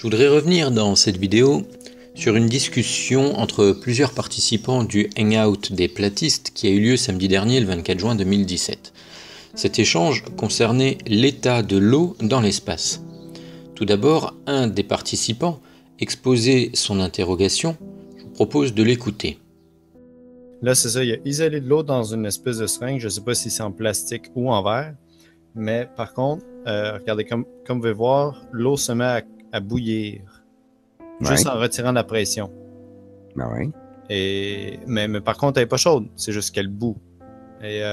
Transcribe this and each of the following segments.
Je voudrais revenir dans cette vidéo sur une discussion entre plusieurs participants du Hangout des platistes qui a eu lieu samedi dernier le 24 juin 2017. Cet échange concernait l'état de l'eau dans l'espace. Tout d'abord, un des participants exposait son interrogation. Je vous propose de l'écouter. Là, c'est ça, il a isolé de l'eau dans une espèce de seringue. Je ne sais pas si c'est en plastique ou en verre. Mais par contre, regardez, comme vous pouvez voir, l'eau se met à bouillir. Juste en retirant la pression. Ben oui. Mais par contre, elle n'est pas chaude. C'est juste qu'elle bout. Et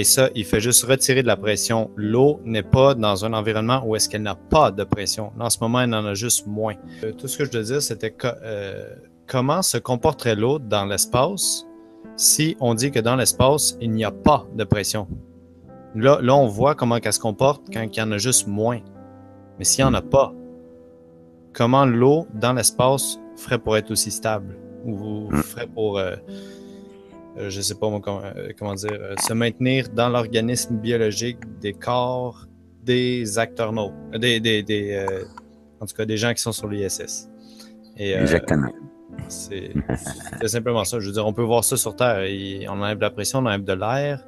ça, il fait juste retirer de la pression. L'eau n'est pas dans un environnement où est-ce qu'elle n'a pas de pression. Là, en ce moment, elle en a juste moins. Tout ce que je veux dire, c'était comment se comporterait l'eau dans l'espace si on dit que dans l'espace, il n'y a pas de pression. Là, on voit comment elle se comporte quand il y en a juste moins. Mais s'il n'y en a pas, comment l'eau dans l'espace ferait pour être aussi stable? Ou ferait pour, je ne sais pas comment dire, se maintenir dans l'organisme biologique des corps des acteurs en tout cas des gens qui sont sur l'ISS. Exactement. C'est simplement ça. Je veux dire, on peut voir ça sur Terre. On enlève de la pression, on enlève de l'air.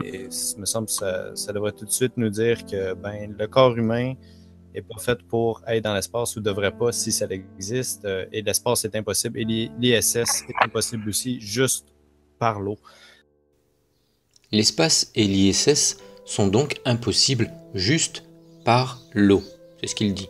Et il me semble que ça devrait tout de suite nous dire que le corps humain n'est pas fait pour être dans l'espace ou ne devrait pas si ça existe. Et l'espace est impossible. Et l'ISS est impossible aussi juste par l'eau. L'espace et l'ISS sont donc impossibles juste par l'eau. C'est ce qu'il dit.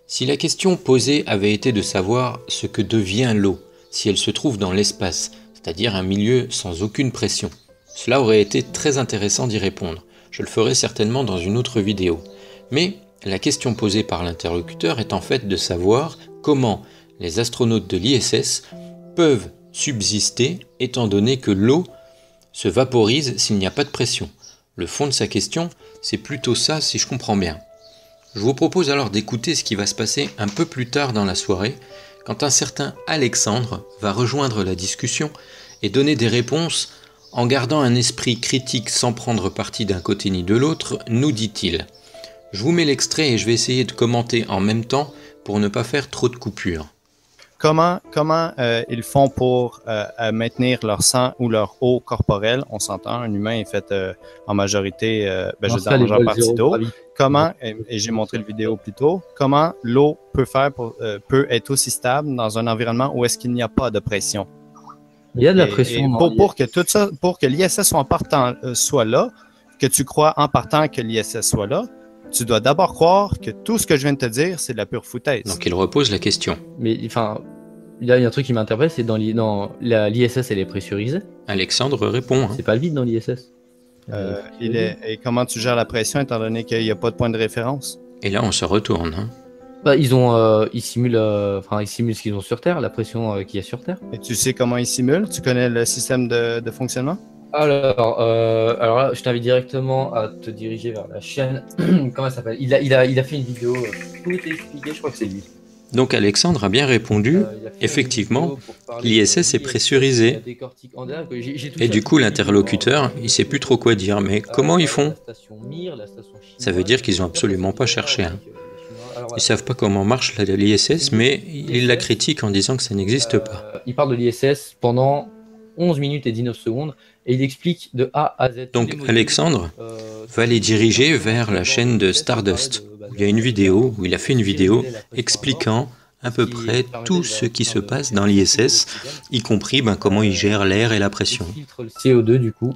Si la question posée avait été de savoir ce que devient l'eau, si elle se trouve dans l'espace, c'est-à-dire un milieu sans aucune pression, cela aurait été très intéressant d'y répondre. Je le ferai certainement dans une autre vidéo. Mais la question posée par l'interlocuteur est en fait de savoir comment les astronautes de l'ISS peuvent subsister étant donné que l'eau se vaporise s'il n'y a pas de pression. Le fond de sa question, c'est plutôt ça si je comprends bien. Je vous propose alors d'écouter ce qui va se passer un peu plus tard dans la soirée, quand un certain Alexandre va rejoindre la discussion et donner des réponses en gardant un esprit critique sans prendre parti d'un côté ni de l'autre, nous dit-il. Je vous mets l'extrait et je vais essayer de commenter en même temps pour ne pas faire trop de coupures. Comment ils font pour maintenir leur sang ou leur eau corporelle? On s'entend, un humain est fait en majorité, en majeure partie d'eau. Comment, et j'ai montré la vidéo plus tôt, comment l'eau peut être aussi stable dans un environnement où est-ce qu'il n'y a pas de pression? Il y a de la pression. Pour que tout ça, pour que l'ISS soit là, que tu crois en partant que l'ISS soit là, tu dois d'abord croire que tout ce que je viens de te dire, c'est de la pure foutaise. Donc il repose la question. Mais enfin, il y a un truc qui m'interpelle, c'est dans l'ISS, elle est pressurisée. Alexandre répond. C'est pas le vide dans l'ISS. Et comment tu gères la pression étant donné qu'il n'y a pas de point de référence? Et là, on se retourne. Ils simulent ce qu'ils ont sur Terre, la pression qu'il y a sur Terre. Et tu sais comment ils simulent? Tu connais le système de fonctionnement? Alors là, je t'invite directement à te diriger vers la chaîne. Comment elle s'appelle? Il a fait une vidéo. Tout est expliqué, je crois que c'est lui. Donc Alexandre a bien répondu. Effectivement, l'ISS est pressurisé. Et du coup, l'interlocuteur, il sait plus trop quoi dire. Mais comment ils font? Ça veut dire qu'ils ont absolument pas cherché. Ils savent pas comment marche l'ISS, mais ils la critiquent en disant que ça n'existe pas. Il parle de l'ISS pendant 11 minutes et 19 secondes et il explique de A à Z. Donc Alexandre va les diriger vers la chaîne de Stardust. Il y a une vidéo, où il a fait une vidéo expliquant à peu près tout ce qui se passe dans l'ISS, y compris comment il gère l'air et la pression. Il filtre le CO2 du coup,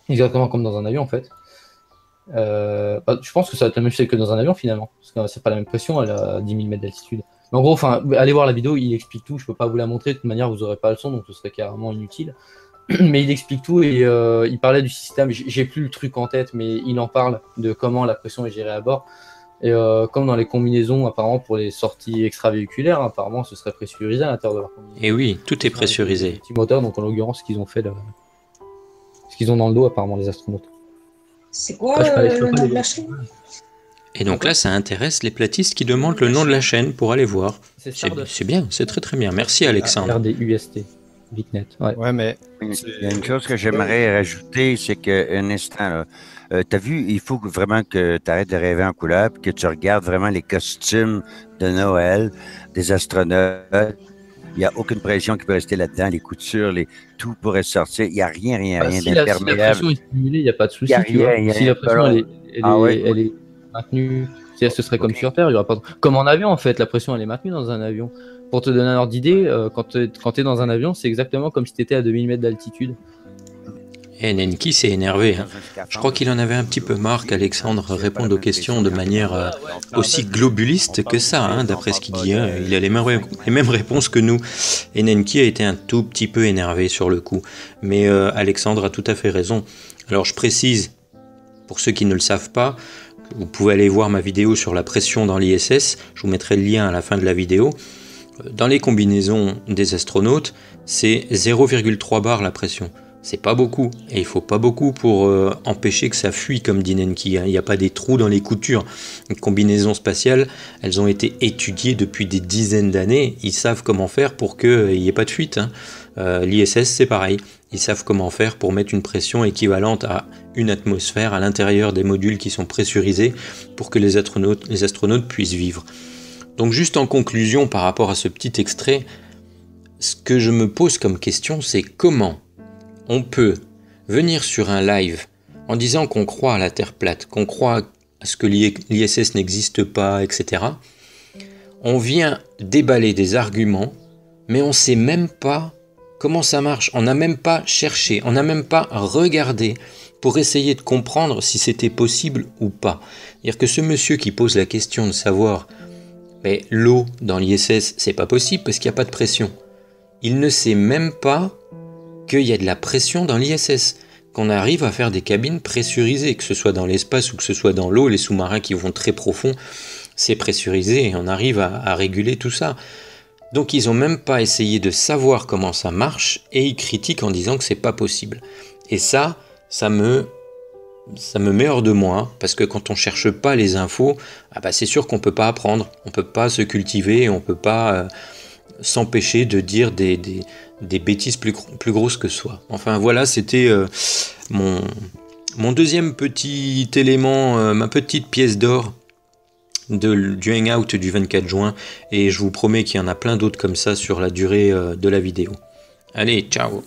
exactement comme dans un avion en fait. Je pense que ça va être la même chose que dans un avion finalement, parce que c'est pas la même pression, elle a 10 000 mètres d'altitude. Mais en gros, allez voir la vidéo, il explique tout, je peux pas vous la montrer, de toute manière vous n'aurez pas le son, donc ce serait carrément inutile. Mais il explique tout et il parlait du système, j'ai plus le truc en tête, mais il en parle de comment la pression est gérée à bord. Et comme dans les combinaisons, apparemment pour les sorties extravéhiculaires, apparemment ce serait pressurisé à l'intérieur de leur combinaison. Et oui, tout est pressurisé. Les petits moteurs, donc en l'occurrence ce qu'ils ont fait, ce qu'ils ont dans le dos apparemment les astronautes. C'est quoi le nom de la chaîne? Et donc là, ça intéresse les platistes qui demandent le nom de la chaîne pour aller voir. C'est bien, c'est très très bien. Merci Alexandre. RDUST. VicNet, ouais. Ouais, mais Il y a une chose que j'aimerais rajouter, c'est qu'un instant, tu as vu, il faut vraiment que tu arrêtes de rêver en couleur, puis que tu regardes vraiment les costumes de Noël des astronautes. Il n'y a aucune pression qui peut rester là-dedans, les coutures, tout pourrait sortir. Il n'y a rien Si la pression est stimulée, il n'y a pas de souci. Si la pression elle est maintenue, ce serait comme sur Terre. Il y aura pas comme en avion en fait, la pression elle est maintenue dans un avion. Pour te donner un ordre d'idée, quand tu es dans un avion, c'est exactement comme si tu étais à 2000 mètres d'altitude. Et Nenki s'est énervé. Je crois qu'il en avait un petit peu marre qu'Alexandre réponde aux questions de manière aussi globuliste que ça, d'après ce qu'il dit. Il a les mêmes réponses que nous. Et Nenki a été un tout petit peu énervé sur le coup. Mais Alexandre a tout à fait raison. Alors je précise, pour ceux qui ne le savent pas, vous pouvez aller voir ma vidéo sur la pression dans l'ISS. Je vous mettrai le lien à la fin de la vidéo. Dans les combinaisons des astronautes, c'est 0,3 bar la pression. C'est pas beaucoup, et il faut pas beaucoup pour empêcher que ça fuit, comme dit Nenki. Il n'y a pas des trous dans les coutures. Les combinaisons spatiales, elles ont été étudiées depuis des dizaines d'années. Ils savent comment faire pour qu'il n'y ait pas de fuite. L'ISS, c'est pareil. Ils savent comment faire pour mettre une pression équivalente à une atmosphère à l'intérieur des modules qui sont pressurisés pour que les astronautes puissent vivre. Donc juste en conclusion par rapport à ce petit extrait, ce que je me pose comme question, c'est comment on peut venir sur un live en disant qu'on croit à la Terre plate, qu'on croit à ce que l'ISS n'existe pas, etc. On vient déballer des arguments, mais on ne sait même pas comment ça marche. On n'a même pas cherché, on n'a même pas regardé pour essayer de comprendre si c'était possible ou pas. C'est-à-dire que ce monsieur qui pose la question de savoir mais l'eau dans l'ISS, c'est pas possible parce qu'il n'y a pas de pression. Il ne sait même pas qu'il y a de la pression dans l'ISS, qu'on arrive à faire des cabines pressurisées, que ce soit dans l'espace ou que ce soit dans l'eau, les sous-marins qui vont très profond, c'est pressurisé et on arrive à réguler tout ça. Donc ils n'ont même pas essayé de savoir comment ça marche et ils critiquent en disant que c'est pas possible. Et ça me met hors de moi, parce que quand on cherche pas les infos, c'est sûr qu'on peut pas apprendre, on peut pas se cultiver, on peut pas s'empêcher de dire des bêtises plus grosses que soi. Enfin voilà, c'était mon deuxième petit élément, ma petite pièce d'or du hangout du 24 juin, et je vous promets qu'il y en a plein d'autres comme ça sur la durée de la vidéo. Allez, ciao!